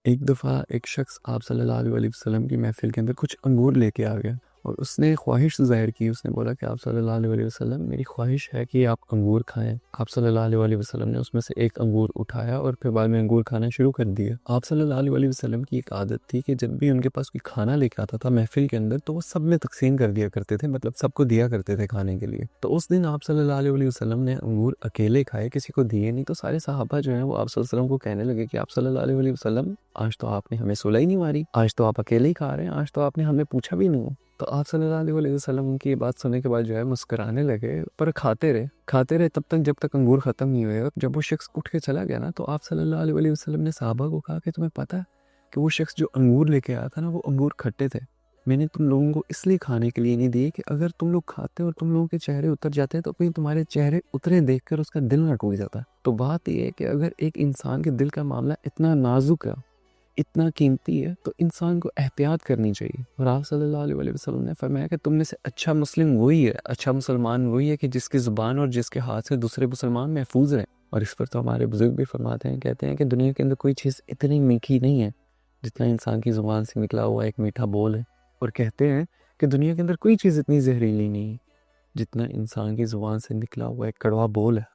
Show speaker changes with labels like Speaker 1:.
Speaker 1: ایک دفعہ ایک شخص آپ صلی اللہ علیہ وسلم کی محفل کے اندر کچھ انگور لے کے آ گیا، اور اس نے خواہش ظاہر کی. اس نے بولا کہ آپ صلی اللہ علیہ وسلم، میری خواہش ہے کہ آپ انگور کھائیں. آپ صلی اللہ علیہ وسلم نے اس میں سے ایک انگور اٹھایا اور پھر بعد میں انگور کھانا شروع کر دیا. آپ صلی اللہ علیہ وسلم کی ایک عادت تھی کہ جب بھی ان کے پاس کوئی کھانا لے کے آتا تھا محفل کے اندر تو وہ سب میں تقسیم کر دیا کرتے تھے، مطلب سب کو دیا کرتے تھے کھانے کے لیے. تو اس دن آپ صلی اللہ علیہ وسلم نے انگور اکیلے کھائے، کسی کو دیے نہیں. تو سارے صحابہ جو ہیں وہ آپ صلی اللہ علیہ وسلم کو کہنے لگے کہ آپ صلی اللہ علیہ وسلم، آج تو آپ نے ہمیں صلح ہی نہیں ماری، آج تو آپ اکیلے ہی کھا رہے ہیں، آج تو آپ نے ہمیں پوچھا بھی نہیں. تو آپ صلی اللہ علیہ وسلم کی بات سننے کے بعد جو ہے مسکرانے لگے، پر کھاتے رہے تب تک جب تک انگور ختم نہیں ہوئے. اور جب وہ شخص اٹھ کے چلا گیا نا، تو آپ صلی اللہ علیہ وسلم نے صحابہ کو کہا کہ تمہیں پتہ ہے کہ وہ شخص جو انگور لے کے آیا تھا نا، وہ انگور کھٹے تھے. میں نے تم لوگوں کو اس لیے کھانے کے لیے نہیں دیے کہ اگر تم لوگ کھاتے اور تم لوگوں کے چہرے اتر جاتے تو کہیں تمہارے چہرے اترے دیکھ کر اس کا دل نہ ٹوٹ جاتا. تو بات یہ ہے کہ اگر ایک انسان کے دل کا معاملہ اتنا نازک ہے، اتنا قیمتی ہے، تو انسان کو احتیاط کرنی چاہیے. اور آپ صلی اللہ علیہ وسلم نے فرمایا کہ تم میں سے اچھا مسلم وہی ہے، اچھا مسلمان وہی ہے کہ جس کی زبان اور جس کے ہاتھ سے دوسرے مسلمان محفوظ رہیں. اور اس پر تو ہمارے بزرگ بھی فرماتے ہیں، کہتے ہیں کہ دنیا کے اندر کوئی چیز اتنی میٹھی نہیں ہے جتنا انسان کی زبان سے نکلا ہوا ایک میٹھا بول ہے. اور کہتے ہیں کہ دنیا کے اندر کوئی چیز اتنی زہریلی نہیں ہے جتنا انسان کی زبان سے نکلا ہوا ایک کڑوا بول ہے.